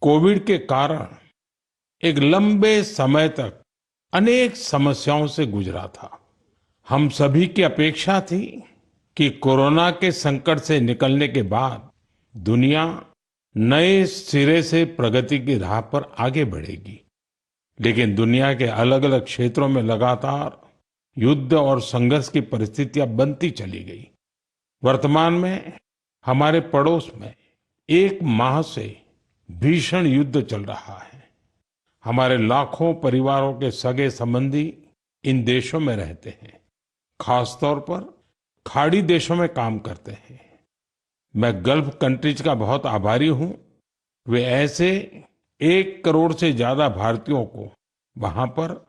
Covid के कारण एक लंबे समय तक अनेक समस्याओं से गुजरा था। हम सभी की अपेक्षा थी कि कोरोना के संकट से निकलने के बाद दुनिया नए सिरे से प्रगति की राह पर आगे बढ़ेगी। लेकिन दुनिया के अलग अलग क्षेत्रों में लगातार युद्ध और संघर्ष की परिस्थितियां बनती चली गई। वर्तमान में हमारे पड़ोस में एक माह से भीषण युद्ध चल रहा है। हमारे लाखों परिवारों के सगे संबंधी इन देशों में रहते हैं, खासतौर पर खाड़ी देशों में काम करते हैं। मैं गल्फ कंट्रीज का बहुत आभारी हूं। वे ऐसे 1 करोड़ से ज्यादा भारतीयों को वहां पर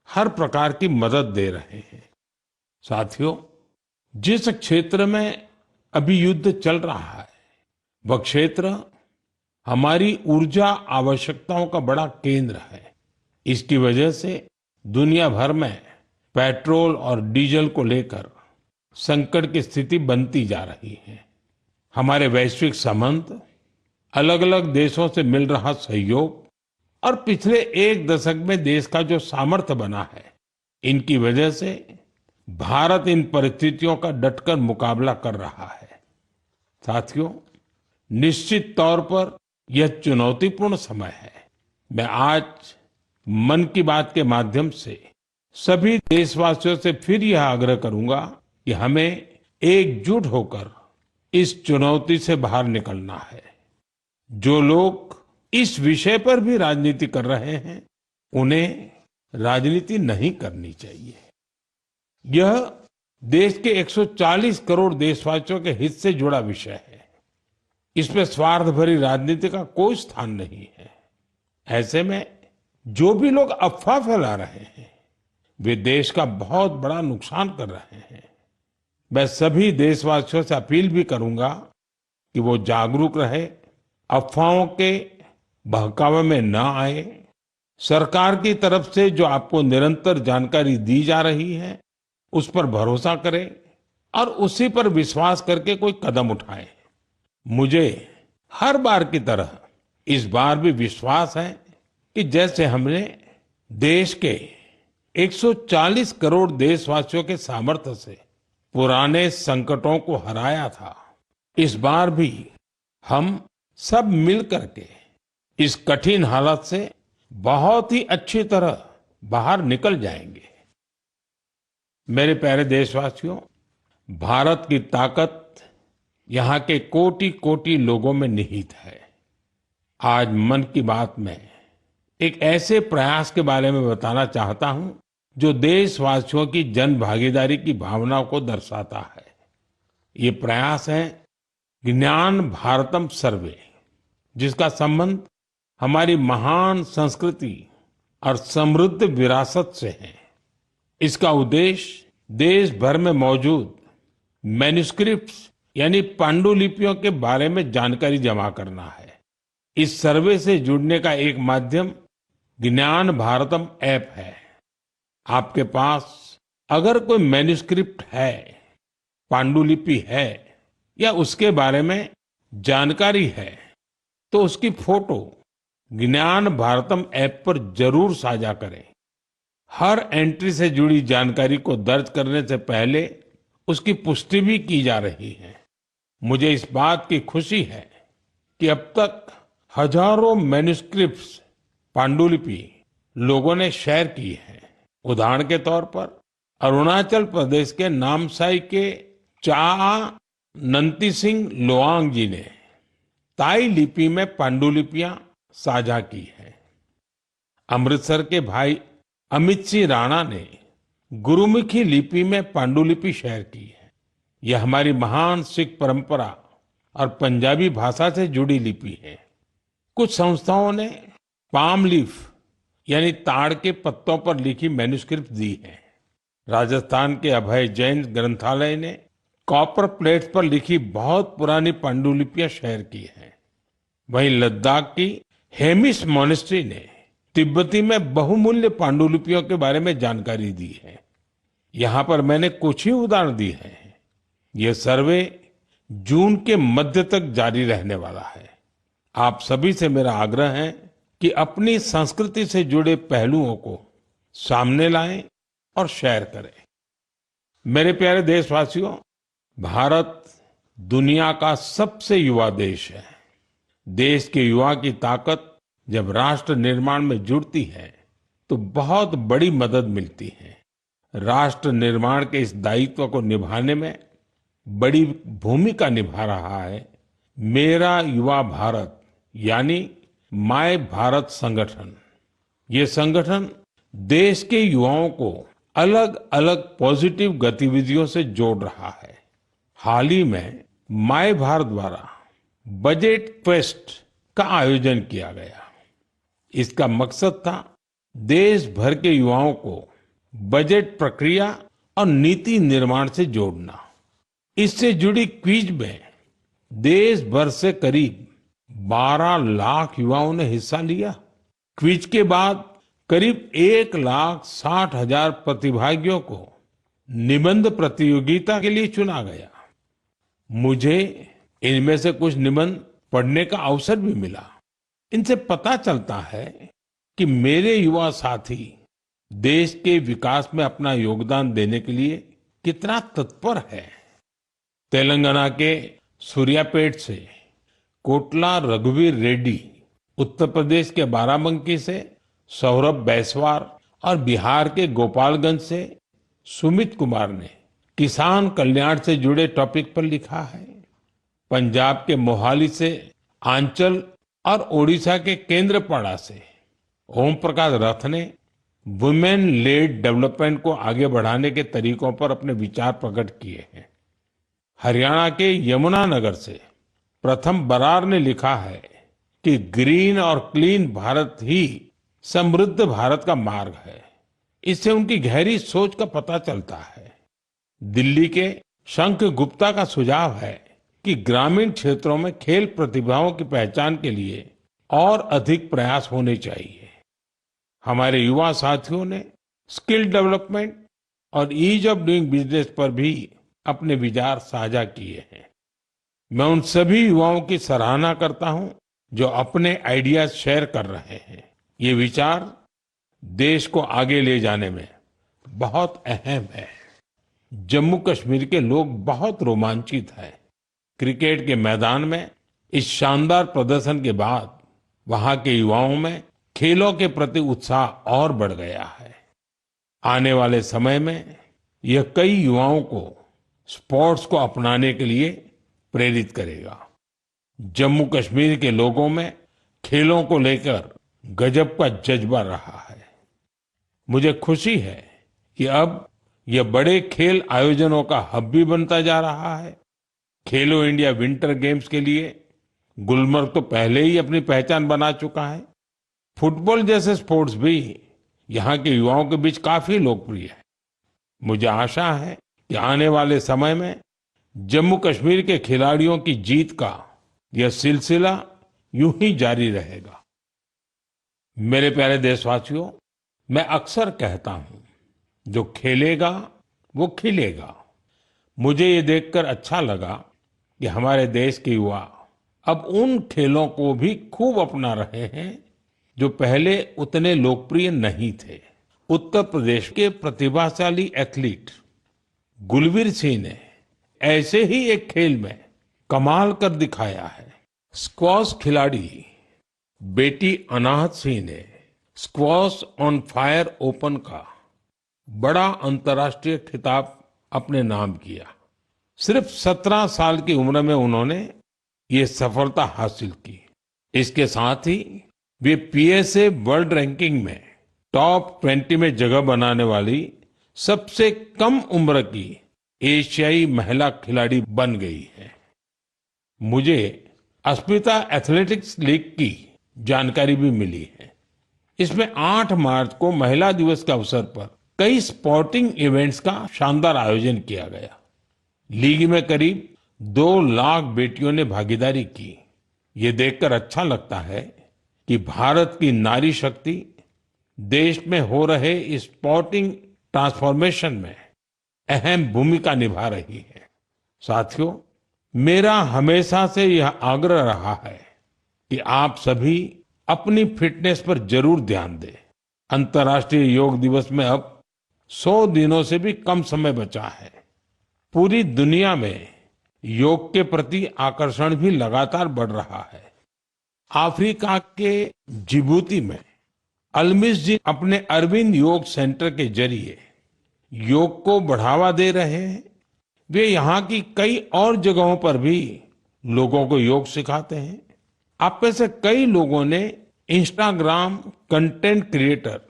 हर प्रकार की मदद दे रहे हैं। साथियों, जिस क्षेत्र में अभी युद्ध चल रहा है, वह क्षेत्र हमारी ऊर्जा आवश्यकताओं का बड़ा केंद्र है। इसकी वजह से दुनिया भर में पेट्रोल और डीजल को लेकर संकट की स्थिति बनती जा रही है। हमारे वैश्विक संबंध, अलग अलग देशों से मिल रहा सहयोग और पिछले 1 दशक में देश का जो सामर्थ्य बना है, इनकी वजह से भारत इन परिस्थितियों का डटकर मुकाबला कर रहा है। साथियों, निश्चित तौर पर यह चुनौतीपूर्ण समय है। मैं आज मन की बात के माध्यम से सभी देशवासियों से फिर यह आग्रह करूंगा कि हमें एकजुट होकर इस चुनौती से बाहर निकलना है। जो लोग इस विषय पर भी राजनीति कर रहे हैं, उन्हें राजनीति नहीं करनी चाहिए। यह देश के 140 करोड़ देशवासियों के हित से जुड़ा विषय है। इसमें स्वार्थ भरी राजनीति का कोई स्थान नहीं है। ऐसे में जो भी लोग अफवाह फैला रहे हैं, वे देश का बहुत बड़ा नुकसान कर रहे हैं। मैं सभी देशवासियों से अपील भी करूंगा कि वो जागरूक रहे, अफवाहों के बहकावे में न आए। सरकार की तरफ से जो आपको निरंतर जानकारी दी जा रही है, उस पर भरोसा करें और उसी पर विश्वास करके कोई कदम उठाएं। मुझे हर बार की तरह इस बार भी विश्वास है कि जैसे हमने देश के 140 करोड़ देशवासियों के सामर्थ्य से पुराने संकटों को हराया था, इस बार भी हम सब मिल करके इस कठिन हालत से बहुत ही अच्छी तरह बाहर निकल जाएंगे। मेरे प्यारे देशवासियों, भारत की ताकत यहाँ के कोटि कोटि लोगों में निहित है। आज मन की बात में एक ऐसे प्रयास के बारे में बताना चाहता हूं जो देशवासियों की जन भागीदारी की भावना को दर्शाता है। ये प्रयास है ज्ञान भारतम सर्वे, जिसका संबंध हमारी महान संस्कृति और समृद्ध विरासत से है। इसका उद्देश्य देश भर में मौजूद मैन्युस्क्रिप्ट्स यानी पांडुलिपियों के बारे में जानकारी जमा करना है। इस सर्वे से जुड़ने का एक माध्यम ज्ञान भारतम ऐप है। आपके पास अगर कोई मैन्युस्क्रिप्ट है, पांडुलिपि है या उसके बारे में जानकारी है, तो उसकी फोटो ज्ञान भारतम ऐप पर जरूर साझा करें। हर एंट्री से जुड़ी जानकारी को दर्ज करने से पहले उसकी पुष्टि भी की जा रही है। मुझे इस बात की खुशी है कि अब तक हजारों मैन्युस्क्रिप्ट्स, पांडुलिपि लोगों ने शेयर की है। उदाहरण के तौर पर अरुणाचल प्रदेश के नामसाई के चा नंती सिंह लोआंग जी ने ताई लिपि में पांडुलिपियां साझा की है। अमृतसर के भाई अमित सिंह राणा ने गुरुमुखी लिपि में पांडुलिपि शेयर की है। यह हमारी महान सिख परंपरा और पंजाबी भाषा से जुड़ी लिपि है। कुछ संस्थाओं ने पाम लीफ यानी ताड़ के पत्तों पर लिखी मैन्युस्क्रिप्ट दी है। राजस्थान के अभय जैन ग्रंथालय ने कॉपर प्लेट्स पर लिखी बहुत पुरानी पांडुलिपियां शेयर की हैं। वहीं लद्दाख की हेमिस मोनेस्ट्री ने तिब्बती में बहुमूल्य पांडुलिपियों के बारे में जानकारी दी है। यहाँ पर मैंने कुछ ही उदाहरण दी है। यह सर्वे जून के मध्य तक जारी रहने वाला है। आप सभी से मेरा आग्रह है कि अपनी संस्कृति से जुड़े पहलुओं को सामने लाएं और शेयर करें। मेरे प्यारे देशवासियों, भारत दुनिया का सबसे युवा देश है। देश के युवा की ताकत जब राष्ट्र निर्माण में जुड़ती है तो बहुत बड़ी मदद मिलती है। राष्ट्र निर्माण के इस दायित्व को निभाने में बड़ी भूमिका निभा रहा है मेरा युवा भारत यानी माय भारत संगठन। ये संगठन देश के युवाओं को अलग अलग पॉजिटिव गतिविधियों से जोड़ रहा है। हाल ही में माय भारत द्वारा बजट क्वेस्ट का आयोजन किया गया। इसका मकसद था देश भर के युवाओं को बजट प्रक्रिया और नीति निर्माण से जोड़ना। इससे जुड़ी क्विज में देश भर से करीब 12 लाख युवाओं ने हिस्सा लिया। क्विज के बाद करीब 1,60,000 प्रतिभागियों को निबंध प्रतियोगिता के लिए चुना गया। मुझे इनमें से कुछ निबंध पढ़ने का अवसर भी मिला। इनसे पता चलता है कि मेरे युवा साथी देश के विकास में अपना योगदान देने के लिए कितना तत्पर है। तेलंगाना के सूर्यापेट से कोटला रघुवीर रेड्डी, उत्तर प्रदेश के बाराबंकी से सौरभ बैसवार और बिहार के गोपालगंज से सुमित कुमार ने किसान कल्याण से जुड़े टॉपिक पर लिखा है। पंजाब के मोहाली से आंचल और ओडिशा के केंद्रपाड़ा से ओम प्रकाश रथ ने वुमेन लेड डेवलपमेंट को आगे बढ़ाने के तरीकों पर अपने विचार प्रकट किए हैं। हरियाणा के यमुनानगर से प्रथम बरार ने लिखा है कि ग्रीन और क्लीन भारत ही समृद्ध भारत का मार्ग है। इससे उनकी गहरी सोच का पता चलता है। दिल्ली के शंख गुप्ता का सुझाव है कि ग्रामीण क्षेत्रों में खेल प्रतिभाओं की पहचान के लिए और अधिक प्रयास होने चाहिए। हमारे युवा साथियों ने स्किल डेवलपमेंट और ईज ऑफ डूइंग बिजनेस पर भी अपने विचार साझा किए हैं। मैं उन सभी युवाओं की सराहना करता हूं जो अपने आइडियाज शेयर कर रहे हैं। ये विचार देश को आगे ले जाने में बहुत अहम है। जम्मू कश्मीर के लोग बहुत रोमांचित हैं। क्रिकेट के मैदान में इस शानदार प्रदर्शन के बाद वहां के युवाओं में खेलों के प्रति उत्साह और बढ़ गया है। आने वाले समय में यह कई युवाओं को स्पोर्ट्स को अपनाने के लिए प्रेरित करेगा। जम्मू कश्मीर के लोगों में खेलों को लेकर गजब का जज्बा रहा है। मुझे खुशी है कि अब यह बड़े खेल आयोजनों का हब भी बनता जा रहा है। खेलो इंडिया विंटर गेम्स के लिए गुलमर्ग तो पहले ही अपनी पहचान बना चुका है। फुटबॉल जैसे स्पोर्ट्स भी यहाँ के युवाओं के बीच काफी लोकप्रिय है। मुझे आशा है कि आने वाले समय में जम्मू कश्मीर के खिलाड़ियों की जीत का यह सिलसिला यूं ही जारी रहेगा। मेरे प्यारे देशवासियों, मैं अक्सर कहता हूं, जो खेलेगा वो खिलेगा। मुझे ये देखकर अच्छा लगा कि हमारे देश के युवा अब उन खेलों को भी खूब अपना रहे हैं जो पहले उतने लोकप्रिय नहीं थे। उत्तर प्रदेश के प्रतिभाशाली एथलीट गुलवीर सिंह ने ऐसे ही एक खेल में कमाल कर दिखाया है। स्क्वॉश खिलाड़ी बेटी अनाहत सिंह ने स्क्वॉश ऑन फायर ओपन का बड़ा अंतर्राष्ट्रीय खिताब अपने नाम किया। सिर्फ 17 साल की उम्र में उन्होंने ये सफलता हासिल की। इसके साथ ही वे पीएसए वर्ल्ड रैंकिंग में टॉप 20 में जगह बनाने वाली सबसे कम उम्र की एशियाई महिला खिलाड़ी बन गई है। मुझे अस्मिता एथलेटिक्स लीग की जानकारी भी मिली है। इसमें 8 मार्च को महिला दिवस के अवसर पर कई स्पोर्टिंग इवेंट्स का शानदार आयोजन किया गया। लीग में करीब 2 लाख बेटियों ने भागीदारी की। ये देखकर अच्छा लगता है कि भारत की नारी शक्ति देश में हो रहे इस स्पोर्टिंग ट्रांसफॉर्मेशन में अहम भूमिका निभा रही है। साथियों, मेरा हमेशा से यह आग्रह रहा है कि आप सभी अपनी फिटनेस पर जरूर ध्यान दें। अंतर्राष्ट्रीय योग दिवस में अब 100 दिनों से भी कम समय बचा है। पूरी दुनिया में योग के प्रति आकर्षण भी लगातार बढ़ रहा है। अफ्रीका के जिबूती में अल्मिस जी अपने अरविंद योग सेंटर के जरिए योग को बढ़ावा दे रहे हैं। वे यहाँ की कई और जगहों पर भी लोगों को योग सिखाते हैं। आप में से कई लोगों ने इंस्टाग्राम कंटेंट क्रिएटर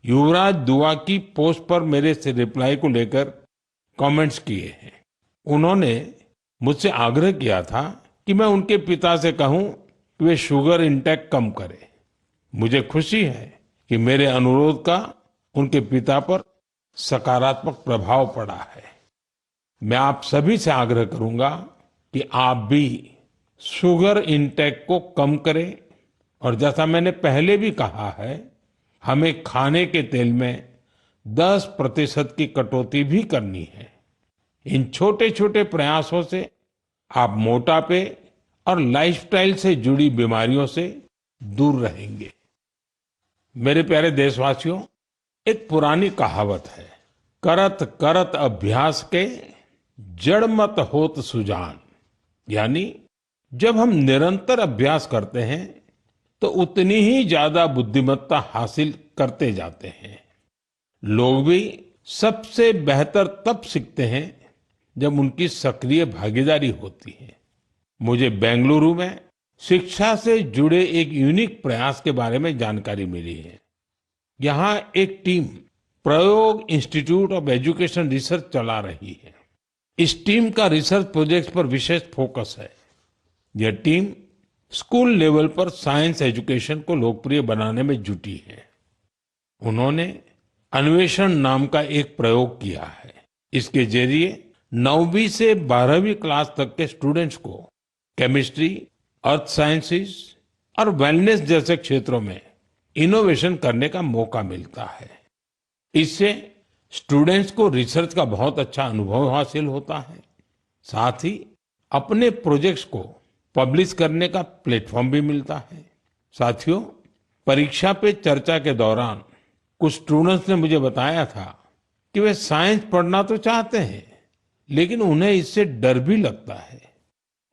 युवराज दुआ की पोस्ट पर मेरे से रिप्लाई को लेकर कमेंट्स किए हैं। उन्होंने मुझसे आग्रह किया था कि मैं उनके पिता से कहूं कि वे शुगर इंटेक कम करें। मुझे खुशी है कि मेरे अनुरोध का उनके पिता पर सकारात्मक प्रभाव पड़ा है। मैं आप सभी से आग्रह करूंगा कि आप भी शुगर इंटेक को कम करें और जैसा मैंने पहले भी कहा है, हमें खाने के तेल में 10% की कटौती भी करनी है। इन छोटे छोटे प्रयासों से आप मोटापे और लाइफस्टाइल से जुड़ी बीमारियों से दूर रहेंगे। मेरे प्यारे देशवासियों, एक पुरानी कहावत है, करत करत अभ्यास के जड़ मत होत सुजान। यानी जब हम निरंतर अभ्यास करते हैं तो उतनी ही ज्यादा बुद्धिमत्ता हासिल करते जाते हैं। लोग भी सबसे बेहतर तब सीखते हैं जब उनकी सक्रिय भागीदारी होती है। मुझे बेंगलुरु में शिक्षा से जुड़े एक यूनिक प्रयास के बारे में जानकारी मिली है। यहाँ एक टीम प्रयोग इंस्टीट्यूट ऑफ एजुकेशन रिसर्च चला रही है। इस टीम का रिसर्च प्रोजेक्ट पर विशेष फोकस है। यह टीम स्कूल लेवल पर साइंस एजुकेशन को लोकप्रिय बनाने में जुटी है। उन्होंने अन्वेषण नाम का एक प्रयोग किया है। इसके जरिए 9वीं से 12वीं क्लास तक के स्टूडेंट्स को केमिस्ट्री, अर्थ साइंसेस और वेलनेस जैसे क्षेत्रों में इनोवेशन करने का मौका मिलता है। इससे स्टूडेंट्स को रिसर्च का बहुत अच्छा अनुभव हासिल होता है। साथ ही अपने प्रोजेक्ट्स को पब्लिश करने का प्लेटफॉर्म भी मिलता है। साथियों, परीक्षा पे चर्चा के दौरान कुछ स्टूडेंट्स ने मुझे बताया था कि वे साइंस पढ़ना तो चाहते हैं, लेकिन उन्हें इससे डर भी लगता है।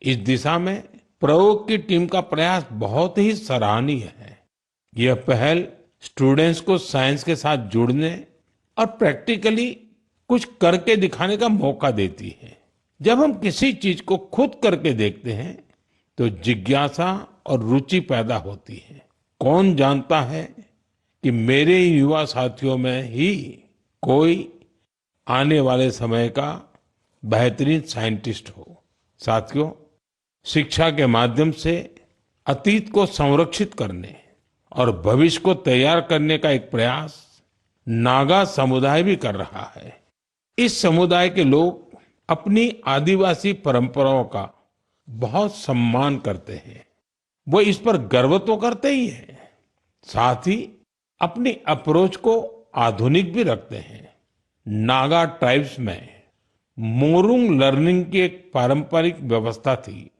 इस दिशा में प्रयोग की टीम का प्रयास बहुत ही सराहनीय है। यह पहल स्टूडेंट्स को साइंस के साथ जुड़ने और प्रैक्टिकली कुछ करके दिखाने का मौका देती है। जब हम किसी चीज को खुद करके देखते हैं तो जिज्ञासा और रुचि पैदा होती है। कौन जानता है कि मेरे युवा साथियों में ही कोई आने वाले समय का बेहतरीन साइंटिस्ट हो। साथियों, शिक्षा के माध्यम से अतीत को संरक्षित करने और भविष्य को तैयार करने का एक प्रयास नागा समुदाय भी कर रहा है। इस समुदाय के लोग अपनी आदिवासी परंपराओं का बहुत सम्मान करते हैं। वो इस पर गर्व तो करते ही हैं, साथ ही अपनी अप्रोच को आधुनिक भी रखते हैं। नागा ट्राइब्स में मोरुंग लर्निंग की एक पारंपरिक व्यवस्था थी।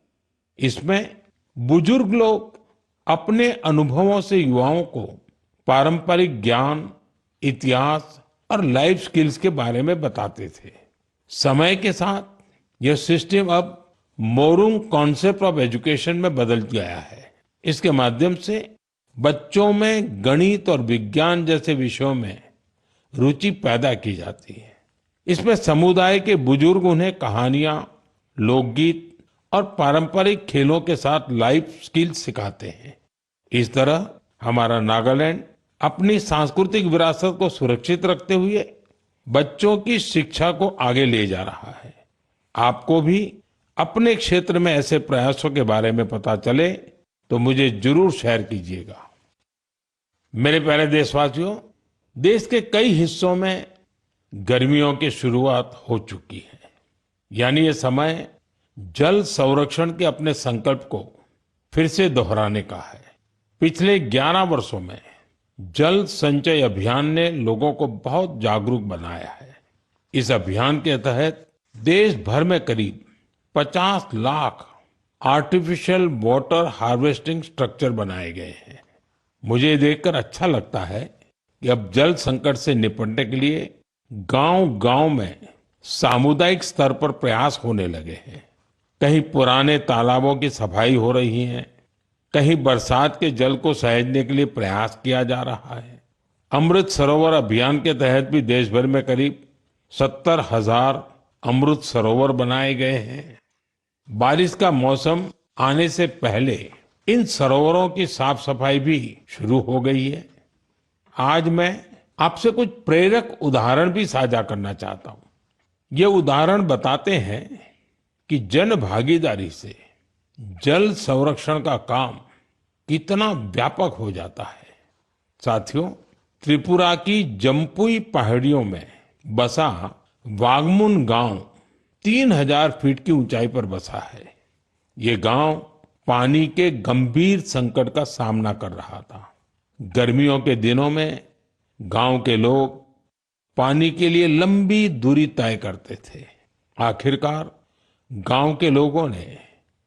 इसमें बुजुर्ग लोग अपने अनुभवों से युवाओं को पारंपरिक ज्ञान, इतिहास और लाइफ स्किल्स के बारे में बताते थे। समय के साथ यह सिस्टम अब मोरुंग कॉन्सेप्ट ऑफ एजुकेशन में बदल गया है। इसके माध्यम से बच्चों में गणित और विज्ञान जैसे विषयों में रुचि पैदा की जाती है। इसमें समुदाय के बुजुर्ग उन्हें कहानियां, लोकगीत और पारंपरिक खेलों के साथ लाइफ स्किल्स सिखाते हैं। इस तरह हमारा नागालैंड अपनी सांस्कृतिक विरासत को सुरक्षित रखते हुए बच्चों की शिक्षा को आगे ले जा रहा है। आपको भी अपने क्षेत्र में ऐसे प्रयासों के बारे में पता चले तो मुझे जरूर शेयर कीजिएगा। मेरे प्यारे देशवासियों, देश के कई हिस्सों में गर्मियों की शुरुआत हो चुकी है। यानी ये समय जल संरक्षण के अपने संकल्प को फिर से दोहराने का है। पिछले 11 वर्षों में जल संचय अभियान ने लोगों को बहुत जागरूक बनाया है। इस अभियान के तहत देश भर में करीब 50 lakh artificial water harvesting structure बनाए गए हैं। मुझे ये देखकर अच्छा लगता है कि अब जल संकट से निपटने के लिए गांव-गांव में सामुदायिक स्तर पर प्रयास होने लगे हैं। कहीं पुराने तालाबों की सफाई हो रही है, कहीं बरसात के जल को सहेजने के लिए प्रयास किया जा रहा है। अमृत सरोवर अभियान के तहत भी देश भर में करीब 70,000 अमृत सरोवर बनाए गए हैं। बारिश का मौसम आने से पहले इन सरोवरों की साफ सफाई भी शुरू हो गई है। आज मैं आपसे कुछ प्रेरक उदाहरण भी साझा करना चाहता हूं। ये उदाहरण बताते हैं कि जन भागीदारी से जल संरक्षण का काम कितना व्यापक हो जाता है। साथियों, त्रिपुरा की जम्पुई पहाड़ियों में बसा वागमुन गांव 3,000 फीट की ऊंचाई पर बसा है। ये गांव पानी के गंभीर संकट का सामना कर रहा था। गर्मियों के दिनों में गांव के लोग पानी के लिए लंबी दूरी तय करते थे। आखिरकार गांव के लोगों ने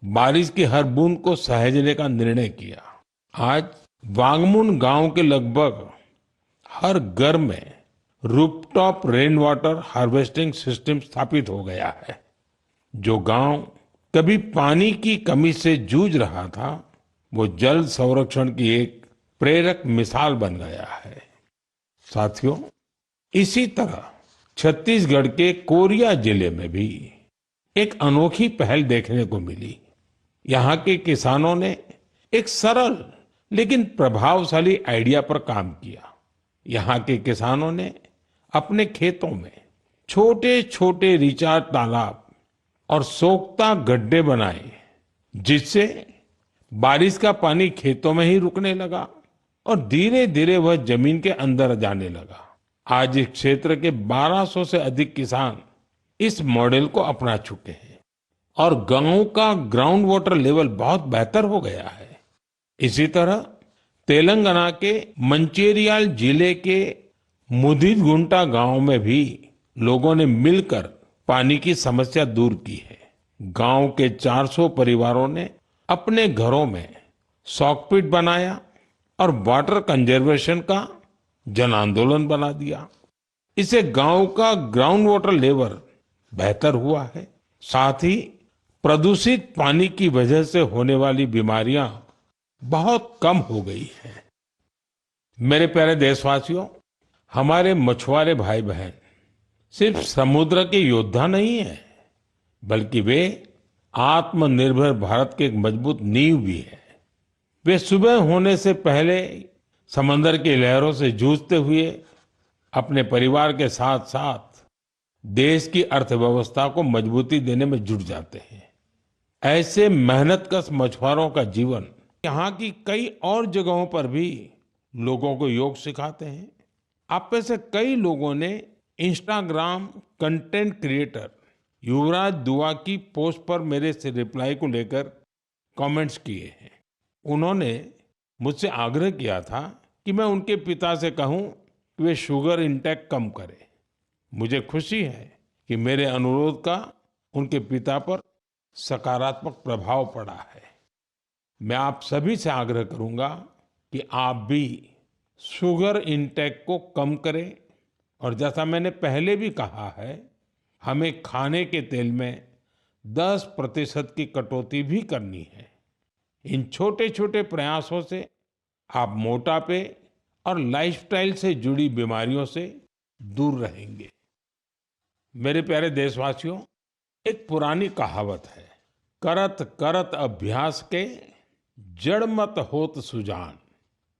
बारिश की हर बूंद को सहेजने का निर्णय किया। आज वांगमुन गांव के लगभग हर घर में rooftop rain water harvesting system स्थापित हो गया है। जो गांव कभी पानी की कमी से जूझ रहा था, वो जल संरक्षण की एक प्रेरक मिसाल बन गया है। साथियों, इसी तरह छत्तीसगढ़ के कोरिया जिले में भी एक अनोखी पहल देखने को मिली। यहाँ के किसानों ने एक सरल लेकिन प्रभावशाली आइडिया पर काम किया। यहाँ के किसानों ने अपने खेतों में छोटे छोटे रिचार्ज तालाब और सोख्ता गड्ढे बनाए, जिससे बारिश का पानी खेतों में ही रुकने लगा और धीरे धीरे वह जमीन के अंदर जाने लगा। आज इस क्षेत्र के 1200 से अधिक किसान इस मॉडल को अपना चुके हैं और गांव का ग्राउंड वाटर लेवल बहुत बेहतर हो गया है। इसी तरह तेलंगाना के मंचेरियाल जिले के मुदिगुंटा गांव में भी लोगों ने मिलकर पानी की समस्या दूर की है। गांव के 400 परिवारों ने अपने घरों में सॉकपिट बनाया और वाटर कंजर्वेशन का जन आंदोलन बना दिया। इससे गांव का ग्राउंड वाटर लेवल बेहतर हुआ है। साथ ही प्रदूषित पानी की वजह से होने वाली बीमारियां बहुत कम हो गई हैं। मेरे प्यारे देशवासियों, हमारे मछुआरे भाई बहन सिर्फ समुद्र के योद्धा नहीं है, बल्कि वे आत्मनिर्भर भारत के एक मजबूत नींव भी है। वे सुबह होने से पहले समंदर की लहरों से जूझते हुए अपने परिवार के साथ साथ देश की अर्थव्यवस्था को मजबूती देने में जुट जाते हैं। ऐसे मेहनतकश मछुआरों का जीवन यहाँ की कई और जगहों पर भी लोगों को योग सिखाते हैं। आप में से कई लोगों ने इंस्टाग्राम कंटेंट क्रिएटर युवराज दुआ की पोस्ट पर मेरे से रिप्लाई को लेकर कमेंट्स किए हैं। उन्होंने मुझसे आग्रह किया था कि मैं उनके पिता से कहूं कि वे शुगर इंटेक कम करें। मुझे खुशी है कि मेरे अनुरोध का उनके पिता पर सकारात्मक प्रभाव पड़ा है। मैं आप सभी से आग्रह करूंगा कि आप भी शुगर इंटेक को कम करें और जैसा मैंने पहले भी कहा है, हमें खाने के तेल में 10% की कटौती भी करनी है। इन छोटे छोटे प्रयासों से आप मोटापे और लाइफस्टाइल से जुड़ी बीमारियों से दूर रहेंगे। मेरे प्यारे देशवासियों, एक पुरानी कहावत है, करत करत अभ्यास के जड़ मत होत सुजान।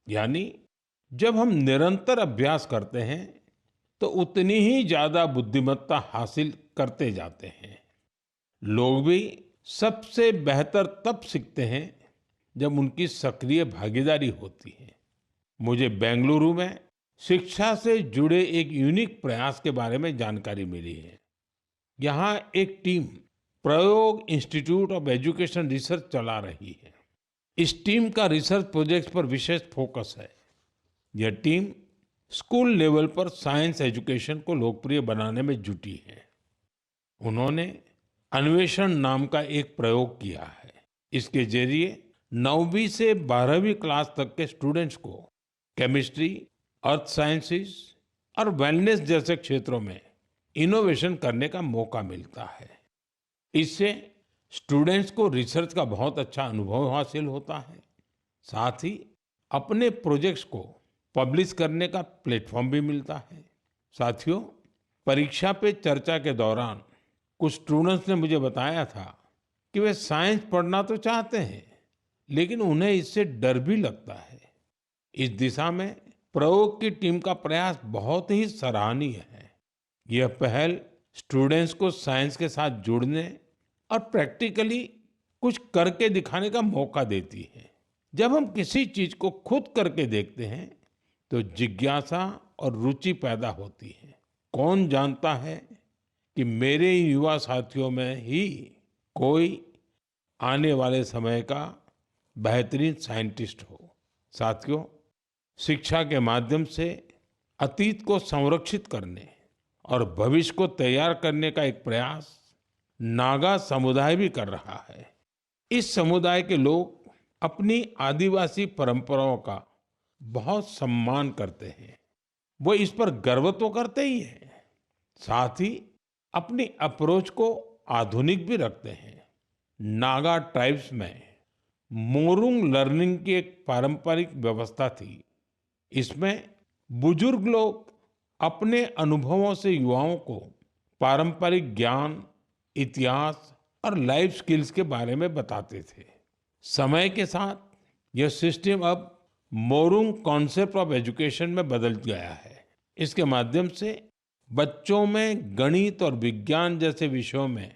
यानी जब हम निरंतर अभ्यास करते हैं तो उतनी ही ज्यादा बुद्धिमत्ता हासिल करते जाते हैं। लोग भी सबसे बेहतर तब सीखते हैं जब उनकी सक्रिय भागीदारी होती है। मुझे बेंगलुरु में शिक्षा से जुड़े एक यूनिक प्रयास के बारे में जानकारी मिली है। यहाँ एक टीम प्रयोग इंस्टीट्यूट ऑफ एजुकेशन रिसर्च चला रही है। इस टीम का रिसर्च प्रोजेक्ट पर विशेष फोकस है। यह टीम स्कूल लेवल पर साइंस एजुकेशन को लोकप्रिय बनाने में जुटी है। उन्होंने अन्वेषण नाम का एक प्रयोग किया है। इसके जरिए 9वीं से 12वीं क्लास तक के स्टूडेंट्स को केमिस्ट्री, अर्थ साइंसेस और वेलनेस जैसे क्षेत्रों में इनोवेशन करने का मौका मिलता है। इससे स्टूडेंट्स को रिसर्च का बहुत अच्छा अनुभव हासिल होता है। साथ ही अपने प्रोजेक्ट्स को पब्लिश करने का प्लेटफॉर्म भी मिलता है। साथियों, परीक्षा पे चर्चा के दौरान कुछ स्टूडेंट्स ने मुझे बताया था कि वे साइंस पढ़ना तो चाहते हैं, लेकिन उन्हें इससे डर भी लगता है। इस दिशा में प्रयोग की टीम का प्रयास बहुत ही सराहनीय है। यह पहल स्टूडेंट्स को साइंस के साथ जुड़ने और प्रैक्टिकली कुछ करके दिखाने का मौका देती है। जब हम किसी चीज को खुद करके देखते हैं तो जिज्ञासा और रुचि पैदा होती है। कौन जानता है कि मेरे युवा साथियों में ही कोई आने वाले समय का बेहतरीन साइंटिस्ट हो। साथियों, शिक्षा के माध्यम से अतीत को संरक्षित करने और भविष्य को तैयार करने का एक प्रयास नागा समुदाय भी कर रहा है। इस समुदाय के लोग अपनी आदिवासी परंपराओं का बहुत सम्मान करते हैं। वो इस पर गर्व तो करते ही हैं, साथ ही अपनी अप्रोच को आधुनिक भी रखते हैं। नागा ट्राइब्स में मोरुंग लर्निंग की एक पारंपरिक व्यवस्था थी। इसमें बुजुर्ग लोग अपने अनुभवों से युवाओं को पारंपरिक ज्ञान, इतिहास और लाइफ स्किल्स के बारे में बताते थे। समय के साथ यह सिस्टम अब मोरुंग कॉन्सेप्ट ऑफ एजुकेशन में बदल गया है। इसके माध्यम से बच्चों में गणित और विज्ञान जैसे विषयों में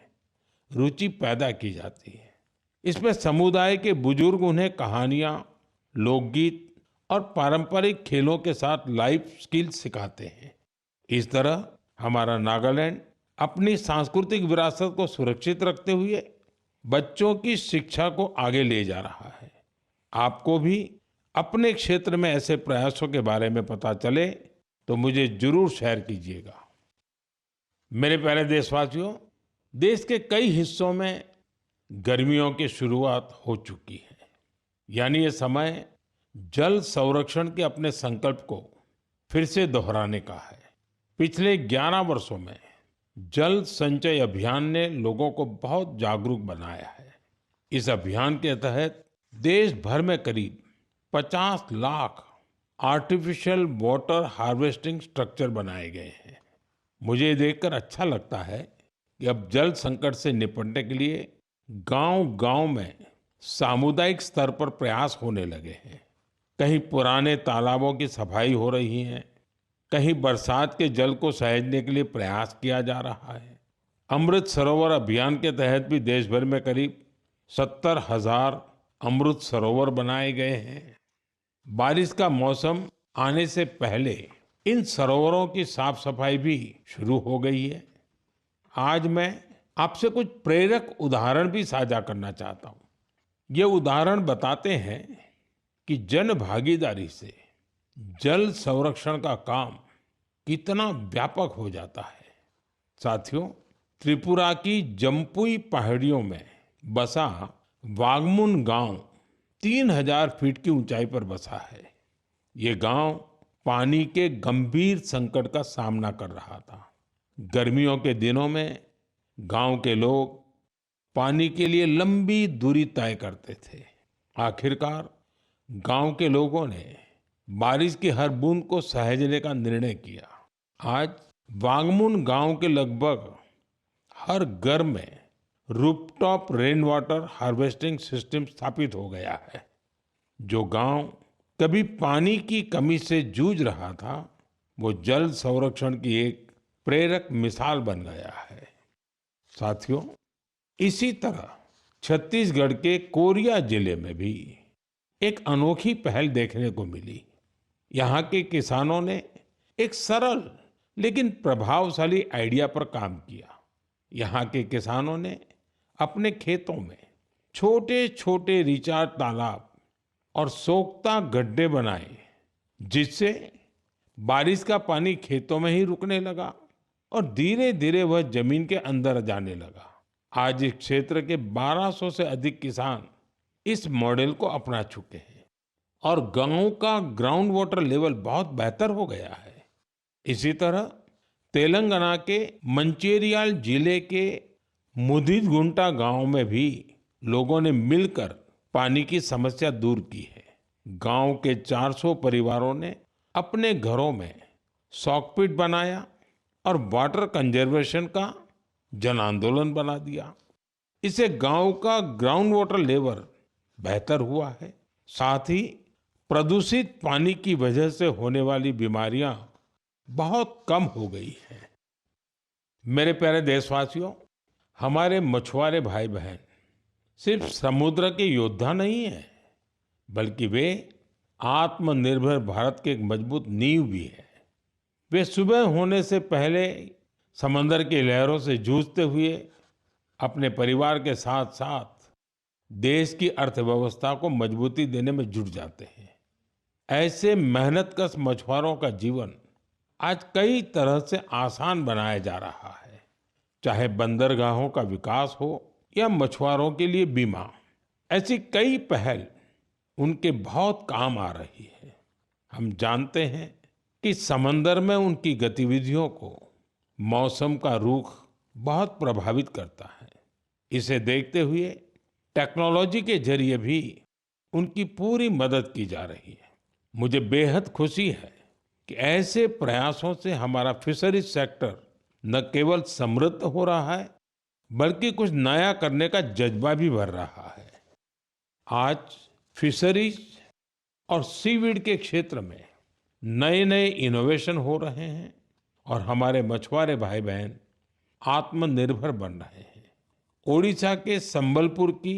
रुचि पैदा की जाती है। इसमें समुदाय के बुजुर्ग उन्हें कहानियां, लोकगीत और पारंपरिक खेलों के साथ लाइफ स्किल्स सिखाते हैं। इस तरह हमारा नागालैंड अपनी सांस्कृतिक विरासत को सुरक्षित रखते हुए बच्चों की शिक्षा को आगे ले जा रहा है। आपको भी अपने क्षेत्र में ऐसे प्रयासों के बारे में पता चले तो मुझे जरूर शेयर कीजिएगा। मेरे प्यारे देशवासियों, देश के कई हिस्सों में गर्मियों की शुरुआत हो चुकी है। यानी ये समय जल संरक्षण के अपने संकल्प को फिर से दोहराने का है। पिछले 11 वर्षों में जल संचय अभियान ने लोगों को बहुत जागरूक बनाया है। इस अभियान के तहत देश भर में करीब 50 lakh artificial water harvesting structure बनाए गए हैं। मुझे ये देखकर अच्छा लगता है कि अब जल संकट से निपटने के लिए गांव-गांव में सामुदायिक स्तर पर प्रयास होने लगे हैं। कहीं पुराने तालाबों की सफाई हो रही है, कहीं बरसात के जल को सहेजने के लिए प्रयास किया जा रहा है। अमृत सरोवर अभियान के तहत भी देश भर में करीब 70,000 अमृत सरोवर बनाए गए हैं। बारिश का मौसम आने से पहले इन सरोवरों की साफ सफाई भी शुरू हो गई है। आज मैं आपसे कुछ प्रेरक उदाहरण भी साझा करना चाहता हूँ। ये उदाहरण बताते हैं कि जन भागीदारी से जल संरक्षण का काम कितना व्यापक हो जाता है। साथियों, त्रिपुरा की जम्पुई पहाड़ियों में बसा वागमुन गांव 3000 फीट की ऊंचाई पर बसा है। ये गांव पानी के गंभीर संकट का सामना कर रहा था। गर्मियों के दिनों में गांव के लोग पानी के लिए लंबी दूरी तय करते थे। आखिरकार गांव के लोगों ने बारिश की हर बूंद को सहेजने का निर्णय किया। आज वांगमुन गांव के लगभग हर घर में rooftop rain water harvesting system स्थापित हो गया है। जो गांव कभी पानी की कमी से जूझ रहा था, वो जल संरक्षण की एक प्रेरक मिसाल बन गया है। साथियों, इसी तरह छत्तीसगढ़ के कोरिया जिले में भी एक अनोखी पहल देखने को मिली। यहाँ के किसानों ने एक सरल लेकिन प्रभावशाली आइडिया पर काम किया। यहाँ के किसानों ने अपने खेतों में छोटे छोटे रिचार्ज तालाब और सोख्ता गड्ढे बनाए, जिससे बारिश का पानी खेतों में ही रुकने लगा और धीरे धीरे वह जमीन के अंदर जाने लगा। आज इस क्षेत्र के 1200 से अधिक किसान इस मॉडल को अपना चुके हैं और गांव का ग्राउंड वाटर लेवल बहुत बेहतर हो गया है। इसी तरह तेलंगाना के मंचिरियाल जिले के मुदिगुंटा गांव में भी लोगों ने मिलकर पानी की समस्या दूर की है। गांव के 400 परिवारों ने अपने घरों में सॉकपिट बनाया और वाटर कंजर्वेशन का जन आंदोलन बना दिया। इससे गांव का ग्राउंड वाटर लेवल बेहतर हुआ है। साथ ही प्रदूषित पानी की वजह से होने वाली बीमारियां बहुत कम हो गई हैं। मेरे प्यारे देशवासियों, हमारे मछुआरे भाई बहन सिर्फ समुद्र के योद्धा नहीं हैं, बल्कि वे आत्मनिर्भर भारत के एक मजबूत नींव भी है। वे सुबह होने से पहले समंदर की लहरों से जूझते हुए अपने परिवार के साथ साथ देश की अर्थव्यवस्था को मजबूती देने में जुट जाते हैं। ऐसे मेहनतकश मछुआरों का जीवन आज कई तरह से आसान बनाया जा रहा है। चाहे बंदरगाहों का विकास हो या मछुआरों के लिए बीमा, ऐसी कई पहल उनके बहुत काम आ रही है। हम जानते हैं कि समंदर में उनकी गतिविधियों को मौसम का रुख बहुत प्रभावित करता है। इसे देखते हुए टेक्नोलॉजी के जरिए भी उनकी पूरी मदद की जा रही है। मुझे बेहद खुशी है कि ऐसे प्रयासों से हमारा फिशरीज सेक्टर न केवल समृद्ध हो रहा है, बल्कि कुछ नया करने का जज्बा भी भर रहा है। आज फिशरीज और सीवीड के क्षेत्र में नए नए इनोवेशन हो रहे हैं और हमारे मछुआरे भाई बहन आत्मनिर्भर बन रहे हैं। ओडिशा के संबलपुर की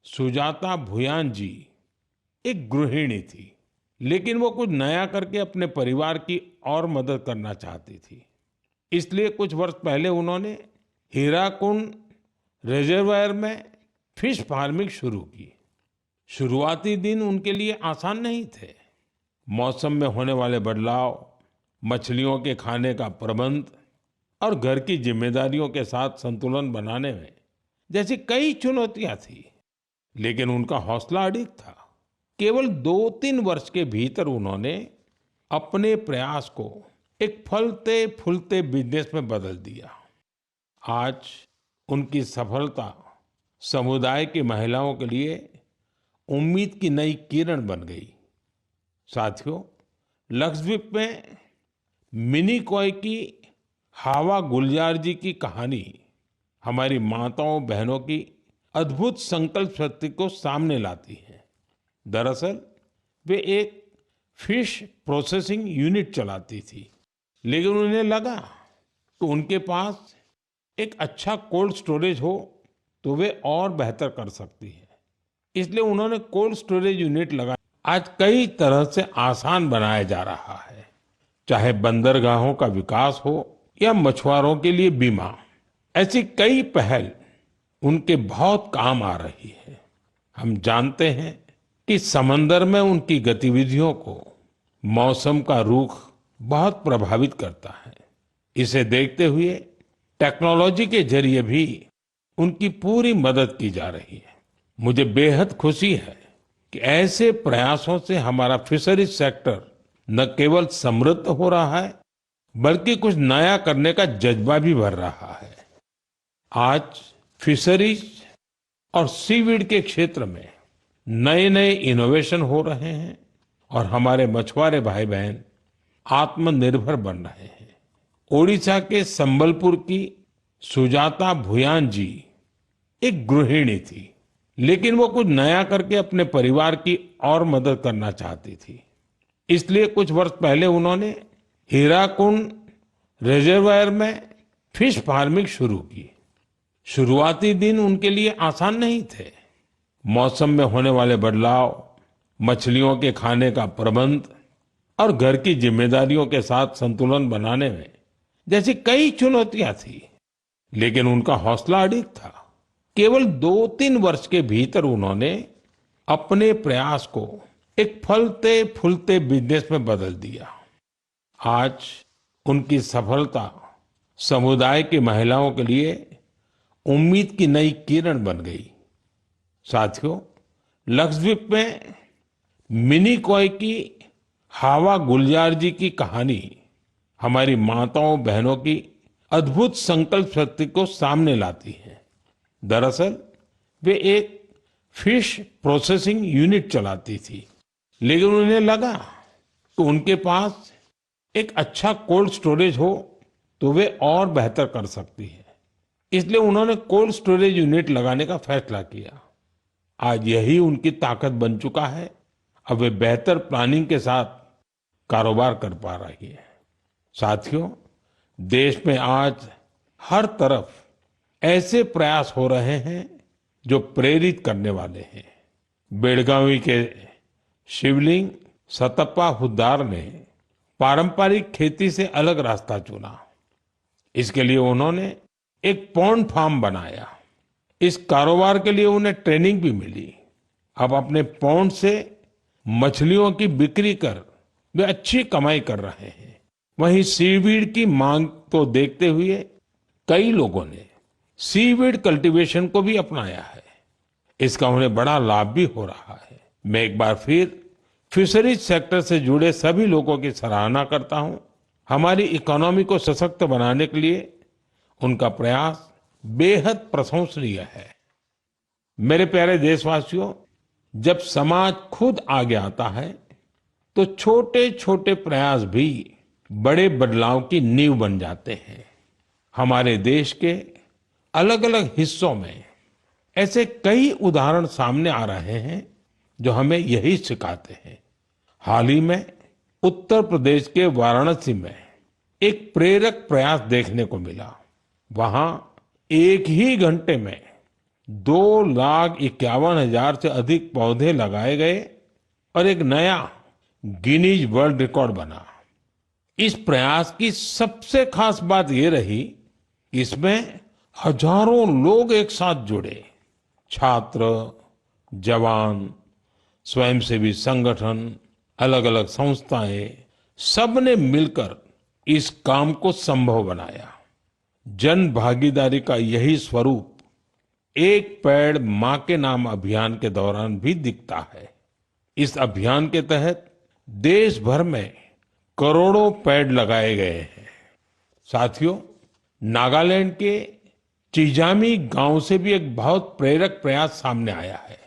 सुजाता भुयान जी एक गृहिणी थी, लेकिन वो कुछ नया करके अपने परिवार की और मदद करना चाहती थी। इसलिए कुछ वर्ष पहले उन्होंने हीराकुंड रिजर्वायर में फिश फार्मिंग शुरू की। शुरुआती दिन उनके लिए आसान नहीं थे। मौसम में होने वाले बदलाव, मछलियों के खाने का प्रबंध और घर की जिम्मेदारियों के साथ संतुलन बनाने में जैसी कई चुनौतियां थी, लेकिन उनका हौसला अडिग था। केवल 2-3 वर्ष के भीतर उन्होंने अपने प्रयास को एक फलते फूलते बिजनेस में बदल दिया। आज उनकी सफलता समुदाय की महिलाओं के लिए उम्मीद की नई किरण बन गई। साथियों, लक्षद्वीप में मिनिकॉय की हावा गुलजार जी की कहानी हमारी माताओं बहनों की अद्भुत संकल्प शक्ति को सामने लाती है। दरअसल वे एक फिश प्रोसेसिंग यूनिट चलाती थी, लेकिन उन्हें लगा कि उनके पास एक अच्छा कोल्ड स्टोरेज हो तो वे और बेहतर कर सकती है। इसलिए उन्होंने कोल्ड स्टोरेज यूनिट लगाया। आज कई तरह से आसान बनाया जा रहा है। चाहे बंदरगाहों का विकास हो या मछुआरों के लिए बीमा, ऐसी कई पहल उनके बहुत काम आ रही है। हम जानते हैं कि समंदर में उनकी गतिविधियों को मौसम का रुख बहुत प्रभावित करता है। इसे देखते हुए टेक्नोलॉजी के जरिए भी उनकी पूरी मदद की जा रही है। मुझे बेहद खुशी है कि ऐसे प्रयासों से हमारा फिशरीज सेक्टर न केवल समृद्ध हो रहा है, बल्कि कुछ नया करने का जज्बा भी भर रहा है। आज फिशरीज और सीवीड के क्षेत्र में नए नए इनोवेशन हो रहे हैं और हमारे मछुआरे भाई बहन आत्मनिर्भर बन रहे हैं। ओडिशा के संबलपुर की सुजाता भुयान जी एक गृहिणी थी, लेकिन वो कुछ नया करके अपने परिवार की और मदद करना चाहती थी। इसलिए कुछ वर्ष पहले उन्होंने हीराकुंड रिजर्वायर में फिश फार्मिंग शुरू की। शुरुआती दिन उनके लिए आसान नहीं थे। मौसम में होने वाले बदलाव, मछलियों के खाने का प्रबंध और घर की जिम्मेदारियों के साथ संतुलन बनाने में जैसी कई चुनौतियां थी, लेकिन उनका हौसला अडिग था। केवल 2-3 वर्ष के भीतर उन्होंने अपने प्रयास को एक फलते फूलते बिजनेस में बदल दिया। आज उनकी सफलता समुदाय की महिलाओं के लिए उम्मीद की नई किरण बन गई। साथियों, लक्षद्वीप में मिनिकॉय की हावा गुलजार जी की कहानी हमारी माताओं बहनों की अद्भुत संकल्प शक्ति को सामने लाती है। दरअसल वे एक फिश प्रोसेसिंग यूनिट चलाती थी, लेकिन उन्हें लगा कि उनके पास एक अच्छा कोल्ड स्टोरेज हो तो वे और बेहतर कर सकती है। इसलिए उन्होंने कोल्ड स्टोरेज यूनिट लगाने का फैसला किया। आज यही उनकी ताकत बन चुका है। अब वे बेहतर प्लानिंग के साथ कारोबार कर पा रही है। साथियों, देश में आज हर तरफ ऐसे प्रयास हो रहे हैं जो प्रेरित करने वाले हैं। बेलगावी के शिवलिंग सतप्पा हुद्दार ने पारंपरिक खेती से अलग रास्ता चुना। इसके लिए उन्होंने एक पॉन्ड फार्म बनाया। इस कारोबार के लिए उन्हें ट्रेनिंग भी मिली। अब अपने पॉन्ड से मछलियों की बिक्री कर वे अच्छी कमाई कर रहे हैं। वहीं सीवीड की मांग को देखते हुए कई लोगों ने सीवीड कल्टीवेशन को भी अपनाया है। इसका उन्हें बड़ा लाभ भी हो रहा है। मैं एक बार फिर फिशरीज सेक्टर से जुड़े सभी लोगों की सराहना करता हूं। हमारी इकोनॉमी को सशक्त बनाने के लिए उनका प्रयास बेहद प्रशंसनीय है। मेरे प्यारे देशवासियों, जब समाज खुद आगे आता है तो छोटे छोटे प्रयास भी बड़े बदलाव की नींव बन जाते हैं। हमारे देश के अलग अलग हिस्सों में ऐसे कई उदाहरण सामने आ रहे हैं जो हमें यही सिखाते हैं। हाल ही में उत्तर प्रदेश के वाराणसी में एक प्रेरक प्रयास देखने को मिला। वहां एक ही घंटे में 2,51,000 से अधिक पौधे लगाए गए और एक नया गिनीज वर्ल्ड रिकॉर्ड बना। इस प्रयास की सबसे खास बात ये रही कि इसमें हजारों लोग एक साथ जुड़े। छात्र, जवान, स्वयंसेवी संगठन, अलग अलग संस्थाएं, सबने मिलकर इस काम को संभव बनाया। जन भागीदारी का यही स्वरूप एक पेड़ मां के नाम अभियान के दौरान भी दिखता है। इस अभियान के तहत देश भर में करोड़ों पेड़ लगाए गए हैं। साथियों, नागालैंड के चिजामी गांव से भी एक बहुत प्रेरक प्रयास सामने आया है।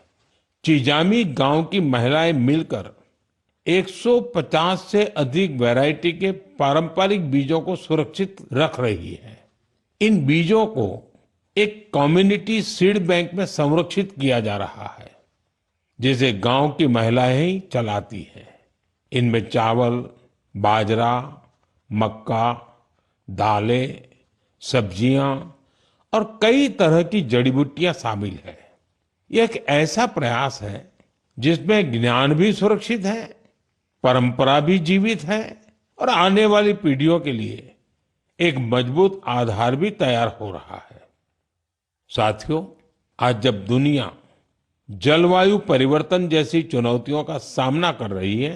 चिजामी गांव की महिलाएं मिलकर 150 से अधिक वैरायटी के पारंपरिक बीजों को सुरक्षित रख रही है। इन बीजों को एक कम्युनिटी सीड बैंक में संरक्षित किया जा रहा है, जिसे गांव की महिलाएं ही चलाती हैं। इनमें चावल, बाजरा, मक्का, दालें, सब्जियां और कई तरह की जड़ी बूटियां शामिल है। यह एक ऐसा प्रयास है जिसमें ज्ञान भी सुरक्षित है, परंपरा भी जीवित है और आने वाली पीढ़ियों के लिए एक मजबूत आधार भी तैयार हो रहा है। साथियों, आज जब दुनिया जलवायु परिवर्तन जैसी चुनौतियों का सामना कर रही है,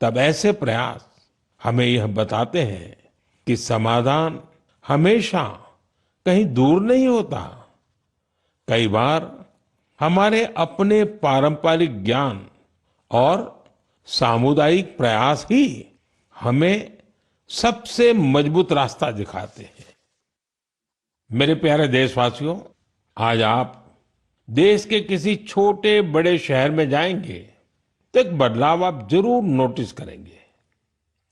तब ऐसे प्रयास हमें यह बताते हैं कि समाधान हमेशा कहीं दूर नहीं होता। कई बार हमारे अपने पारंपरिक ज्ञान और सामुदायिक प्रयास ही हमें सबसे मजबूत रास्ता दिखाते हैं। मेरे प्यारे देशवासियों, आज आप देश के किसी छोटे बड़े शहर में जाएंगे तो एक बदलाव आप जरूर नोटिस करेंगे।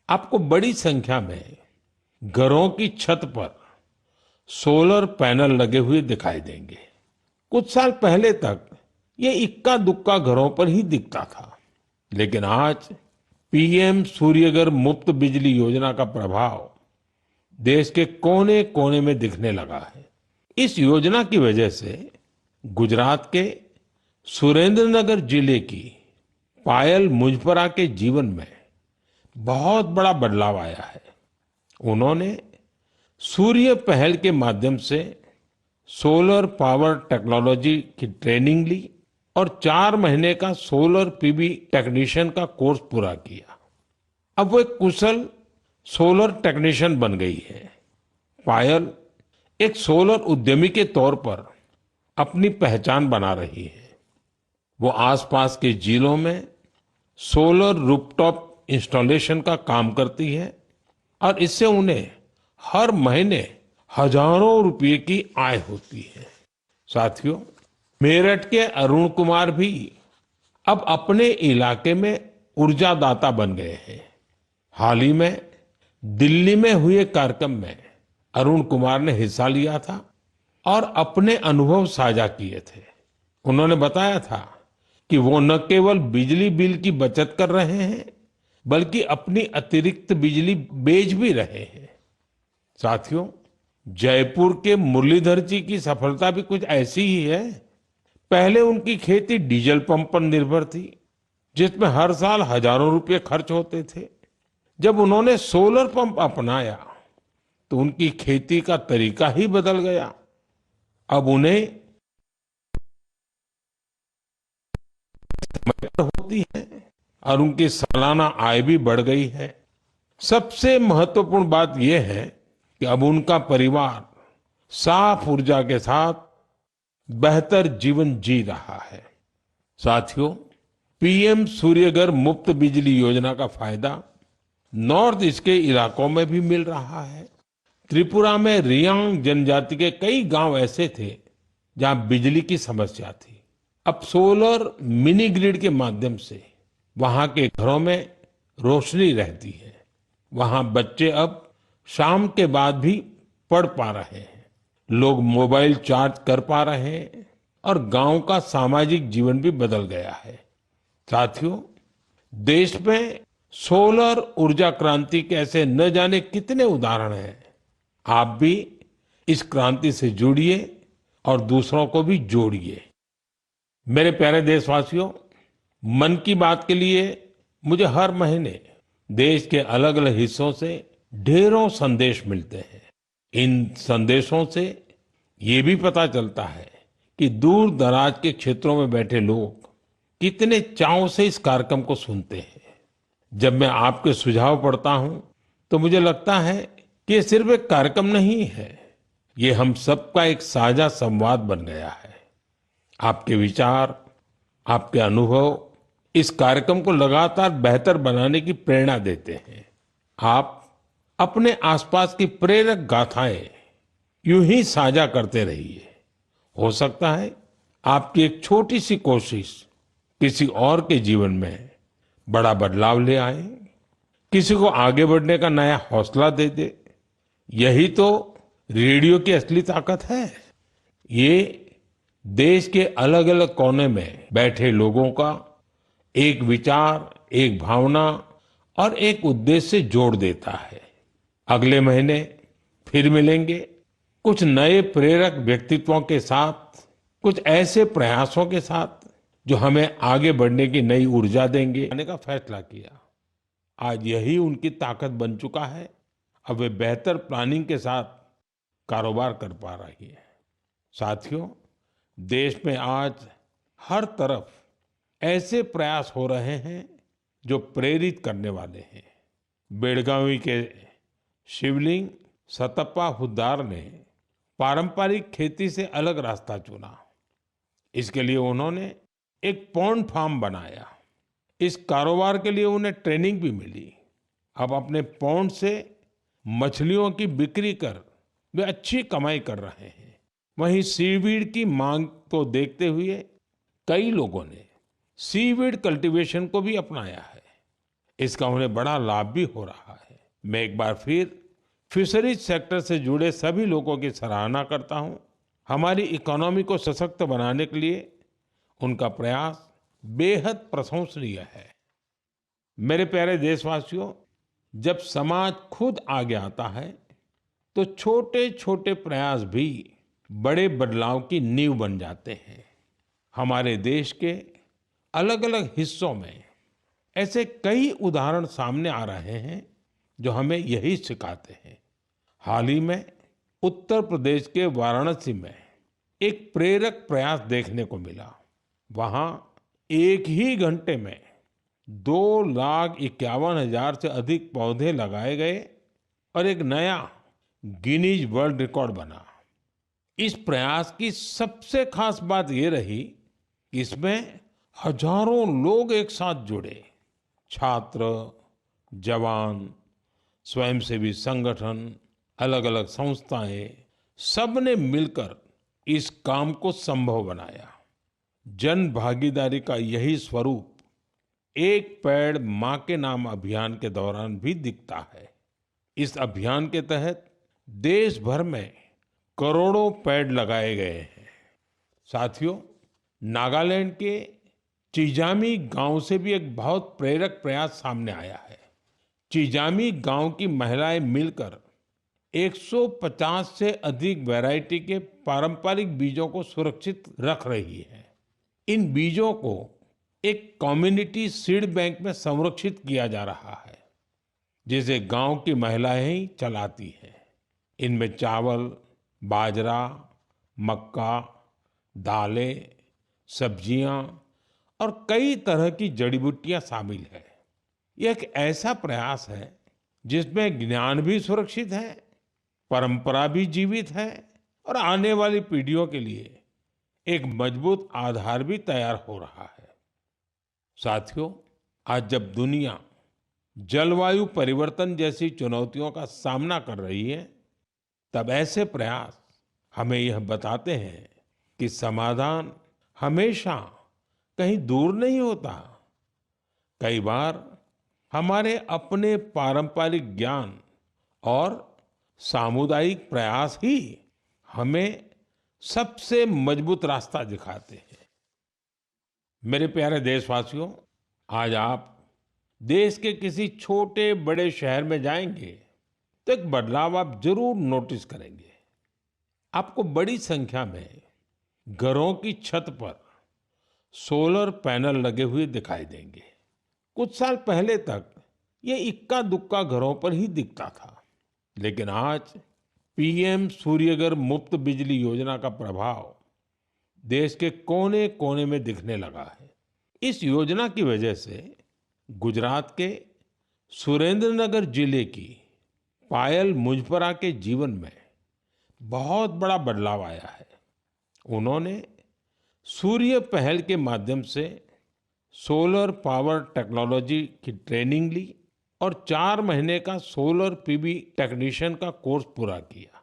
आपको बड़ी संख्या में घरों की छत पर सोलर पैनल लगे हुए दिखाई देंगे। कुछ साल पहले तक ये इक्का दुक्का घरों पर ही दिखता था, लेकिन आज पीएम सूर्यघर मुफ्त बिजली योजना का प्रभाव देश के कोने कोने में दिखने लगा है। इस योजना की वजह से गुजरात के सुरेंद्रनगर जिले की पायल मुजपरा के जीवन में बहुत बड़ा बदलाव आया है। उन्होंने सूर्य पहल के माध्यम से सोलर पावर टेक्नोलॉजी की ट्रेनिंग ली और 4 महीने का सोलर पीवी टेक्नीशियन का कोर्स पूरा किया। अब वो एक कुशल सोलर टेक्नीशियन बन गई है। पायल एक सोलर उद्यमी के तौर पर अपनी पहचान बना रही है। वो आसपास के जिलों में सोलर रूफटॉप इंस्टॉलेशन का काम करती है और इससे उन्हें हर महीने हजारों रुपए की आय होती है। साथियों, मेरठ के अरुण कुमार भी अब अपने इलाके में ऊर्जा दाता बन गए हैं। हाल ही में दिल्ली में हुए कार्यक्रम में अरुण कुमार ने हिस्सा लिया था और अपने अनुभव साझा किए थे। उन्होंने बताया था कि वो न केवल बिजली बिल की बचत कर रहे हैं, बल्कि अपनी अतिरिक्त बिजली बेच भी रहे हैं। साथियों, जयपुर के मुरलीधर जी की सफलता भी कुछ ऐसी ही है। पहले उनकी खेती डीजल पंप पर निर्भर थी, जिसमें हर साल हजारों रुपए खर्च होते थे। जब उन्होंने सोलर पंप अपनाया, तो उनकी खेती का तरीका ही बदल गया। अब उन्हें बचत होती है और उनकी सालाना आय भी बढ़ गई है। सबसे महत्वपूर्ण बात यह है कि अब उनका परिवार साफ ऊर्जा के साथ बेहतर जीवन जी रहा है। साथियों, पीएम सूर्यघर मुफ्त बिजली योजना का फायदा नॉर्थ ईस्ट के इलाकों में भी मिल रहा है। त्रिपुरा में रियांग जनजाति के कई गांव ऐसे थे जहां बिजली की समस्या थी। अब सोलर मिनी ग्रिड के माध्यम से वहां के घरों में रोशनी रहती है। वहां बच्चे अब शाम के बाद भी पढ़ पा रहे हैं, लोग मोबाइल चार्ज कर पा रहे हैं और गांव का सामाजिक जीवन भी बदल गया है। साथियों, देश में सोलर ऊर्जा क्रांति के ऐसे न जाने कितने उदाहरण हैं। आप भी इस क्रांति से जुड़िए और दूसरों को भी जोड़िए। मेरे प्यारे देशवासियों, मन की बात के लिए मुझे हर महीने देश के अलग अलग हिस्सों से ढेरों संदेश मिलते हैं। इन संदेशों से ये भी पता चलता है कि दूर दराज के क्षेत्रों में बैठे लोग कितने चाव से इस कार्यक्रम को सुनते हैं। जब मैं आपके सुझाव पढ़ता हूं, तो मुझे लगता है कि ये सिर्फ एक कार्यक्रम नहीं है, ये हम सबका एक साझा संवाद बन गया है। आपके विचार, आपके अनुभव इस कार्यक्रम को लगातार बेहतर बनाने की प्रेरणा देते हैं। आप अपने आसपास की प्रेरक गाथाएं यूं ही साझा करते रहिए। हो सकता है आपकी एक छोटी सी कोशिश किसी और के जीवन में बड़ा बदलाव ले आए, किसी को आगे बढ़ने का नया हौसला दे दे। यही तो रेडियो की असली ताकत है। ये देश के अलग अलग कोने में बैठे लोगों का एक विचार, एक भावना और एक उद्देश्य से जोड़ देता है। अगले महीने फिर मिलेंगे कुछ नए प्रेरक व्यक्तित्वों के साथ, कुछ ऐसे प्रयासों के साथ जो हमें आगे बढ़ने की नई ऊर्जा देंगे। आने का फैसला किया। आज यही उनकी ताकत बन चुका है। अब वे बेहतर प्लानिंग के साथ कारोबार कर पा रही है। साथियों, देश में आज हर तरफ ऐसे प्रयास हो रहे हैं जो प्रेरित करने वाले हैं। बेलगावी के शिवलिंग सतप्पा हुद्दार ने पारंपरिक खेती से अलग रास्ता चुना। इसके लिए उन्होंने एक पॉन्ड फार्म बनाया। इस कारोबार के लिए उन्हें ट्रेनिंग भी मिली। अब अपने पॉन्ड से मछलियों की बिक्री कर वे अच्छी कमाई कर रहे हैं। वहीं सीवीड की मांग को देखते हुए कई लोगों ने सीवीड कल्टीवेशन को भी अपनाया है। इसका उन्हें बड़ा लाभ भी हो रहा है। मैं एक बार फिर फिशरीज सेक्टर से जुड़े सभी लोगों की सराहना करता हूं। हमारी इकोनॉमी को सशक्त बनाने के लिए उनका प्रयास बेहद प्रशंसनीय है। मेरे प्यारे देशवासियों, जब समाज खुद आगे आता है, तो छोटे छोटे प्रयास भी बड़े बदलाव की नींव बन जाते हैं। हमारे देश के अलग अलग हिस्सों में ऐसे कई उदाहरण सामने आ रहे हैं जो हमें यही सिखाते हैं। हाल ही में उत्तर प्रदेश के वाराणसी में एक प्रेरक प्रयास देखने को मिला। वहां एक ही घंटे में 2,51,000 से अधिक पौधे लगाए गए और एक नया गिनीज वर्ल्ड रिकॉर्ड बना। इस प्रयास की सबसे खास बात ये रही कि इसमें हजारों लोग एक साथ जुड़े। छात्र, जवान, स्वयंसेवी संगठन, अलग-अलग संस्थाएं, सबने मिलकर इस काम को संभव बनाया। जन भागीदारी का यही स्वरूप एक पेड़ मां के नाम अभियान के दौरान भी दिखता है। इस अभियान के तहत देश भर में करोड़ों पेड़ लगाए गए हैं। साथियों, नागालैंड के चिजामी गांव से भी एक बहुत प्रेरक प्रयास सामने आया है। चिजामी गांव की महिलाएं मिलकर 150 से अधिक वैरायटी के पारंपरिक बीजों को सुरक्षित रख रही है। इन बीजों को एक कम्युनिटी सीड बैंक में संरक्षित किया जा रहा है, जिसे गांव की महिलाएं ही चलाती हैं। इनमें चावल, बाजरा, मक्का, दालें, सब्जियां और कई तरह की जड़ी बूटियां शामिल है। यह एक ऐसा प्रयास है जिसमें ज्ञान भी सुरक्षित है, परंपरा भी जीवित है और आने वाली पीढ़ियों के लिए एक मजबूत आधार भी तैयार हो रहा है। साथियों, आज जब दुनिया जलवायु परिवर्तन जैसी चुनौतियों का सामना कर रही है, तब ऐसे प्रयास हमें यह बताते हैं कि समाधान हमेशा कहीं दूर नहीं होता। कई बार हमारे अपने पारंपरिक ज्ञान और सामुदायिक प्रयास ही हमें सबसे मजबूत रास्ता दिखाते हैं। मेरे प्यारे देशवासियों, आज आप देश के किसी छोटे बड़े शहर में जाएंगे तो एक बदलाव आप जरूर नोटिस करेंगे। आपको बड़ी संख्या में घरों की छत पर सोलर पैनल लगे हुए दिखाई देंगे। कुछ साल पहले तक ये इक्का दुक्का घरों पर ही दिखता था, लेकिन आज पीएम सूर्यघर मुफ्त बिजली योजना का प्रभाव देश के कोने कोने में दिखने लगा है। इस योजना की वजह से गुजरात के सुरेंद्रनगर जिले की पायल मुजपरा के जीवन में बहुत बड़ा बदलाव आया है। उन्होंने सूर्य पहल के माध्यम से सोलर पावर टेक्नोलॉजी की ट्रेनिंग ली और 4 महीने का सोलर पीवी टेक्नीशियन का कोर्स पूरा किया।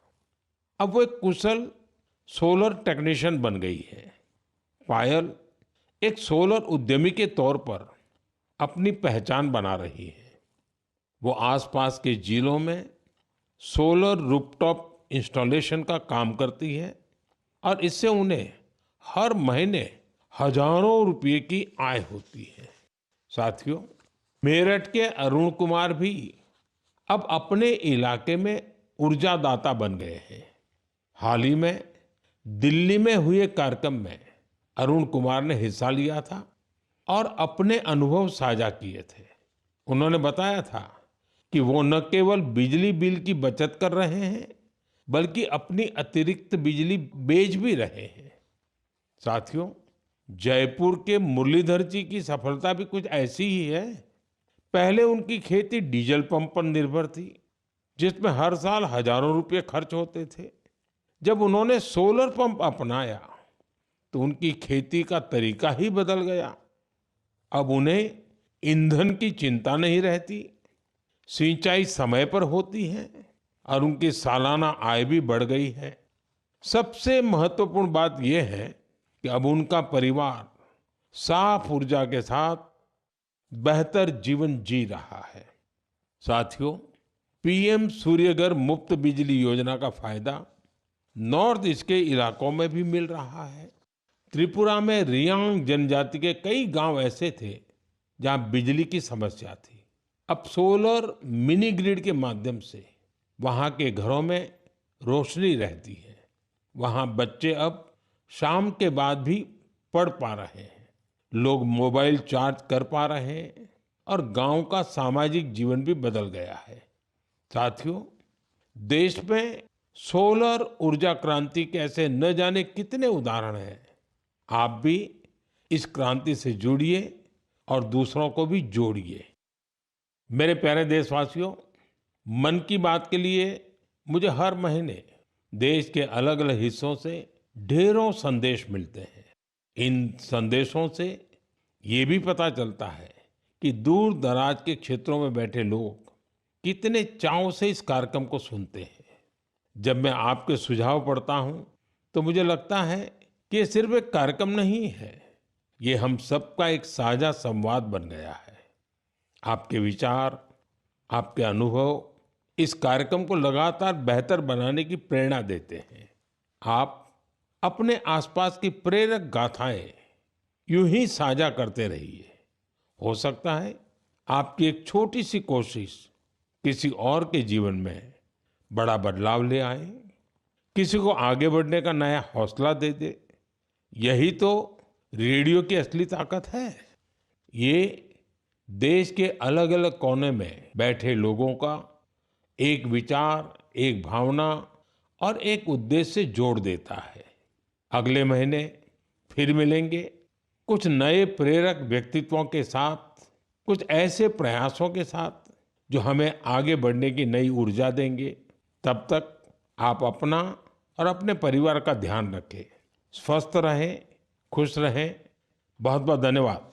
अब वो एक कुशल सोलर टेक्नीशियन बन गई है। पायल एक सोलर उद्यमी के तौर पर अपनी पहचान बना रही है। वो आसपास के जिलों में सोलर रूफटॉप इंस्टॉलेशन का काम करती है और इससे उन्हें हर महीने हजारों रुपए की आय होती है। साथियों, मेरठ के अरुण कुमार भी अब अपने इलाके में ऊर्जा दाता बन गए हैं। हाल ही में दिल्ली में हुए कार्यक्रम में अरुण कुमार ने हिस्सा लिया था और अपने अनुभव साझा किए थे। उन्होंने बताया था कि वो न केवल बिजली बिल की बचत कर रहे हैं, बल्कि अपनी अतिरिक्त बिजली बेच भी रहे हैं। साथियों, जयपुर के मुरलीधर जी की सफलता भी कुछ ऐसी ही है। पहले उनकी खेती डीजल पंप पर निर्भर थी, जिसमें हर साल हजारों रुपए खर्च होते थे। जब उन्होंने सोलर पंप अपनाया तो उनकी खेती का तरीका ही बदल गया। अब उन्हें ईंधन की चिंता नहीं रहती, सिंचाई समय पर होती है और उनकी सालाना आय भी बढ़ गई है। सबसे महत्वपूर्ण बात यह है कि अब उनका परिवार साफ ऊर्जा के साथ बेहतर जीवन जी रहा है। साथियों, पीएम सूर्यघर मुफ्त बिजली योजना का फायदा नॉर्थ ईस्ट के इलाकों में भी मिल रहा है। त्रिपुरा में रियांग जनजाति के कई गांव ऐसे थे जहां बिजली की समस्या थी। अब सोलर मिनी ग्रिड के माध्यम से वहां के घरों में रोशनी रहती है। वहां बच्चे अब शाम के बाद भी पढ़ पा रहे हैं, लोग मोबाइल चार्ज कर पा रहे हैं और गांव का सामाजिक जीवन भी बदल गया है। साथियों, देश में सोलर ऊर्जा क्रांति के ऐसे न जाने कितने उदाहरण हैं। आप भी इस क्रांति से जुड़िए और दूसरों को भी जोड़िए। मेरे प्यारे देशवासियों, मन की बात के लिए मुझे हर महीने देश के अलग अलग हिस्सों से ढेरों संदेश मिलते हैं। इन संदेशों से ये भी पता चलता है कि दूर दराज के क्षेत्रों में बैठे लोग कितने चाव से इस कार्यक्रम को सुनते हैं। जब मैं आपके सुझाव पढ़ता हूं तो मुझे लगता है कि ये सिर्फ एक कार्यक्रम नहीं है, ये हम सबका एक साझा संवाद बन गया है। आपके विचार, आपके अनुभव इस कार्यक्रम को लगातार बेहतर बनाने की प्रेरणा देते हैं। आप अपने आसपास की प्रेरक गाथाएं यूं ही साझा करते रहिए। हो सकता है आपकी एक छोटी सी कोशिश किसी और के जीवन में बड़ा बदलाव ले आए, किसी को आगे बढ़ने का नया हौसला दे दे। यही तो रेडियो की असली ताकत है। ये देश के अलग अलग कोने में बैठे लोगों का एक विचार, एक भावना और एक उद्देश्य से जोड़ देता है। अगले महीने फिर मिलेंगे कुछ नए प्रेरक व्यक्तित्वों के साथ, कुछ ऐसे प्रयासों के साथ जो हमें आगे बढ़ने की नई ऊर्जा देंगे। तब तक आप अपना और अपने परिवार का ध्यान रखें। स्वस्थ रहें, खुश रहें। बहुत बहुत धन्यवाद।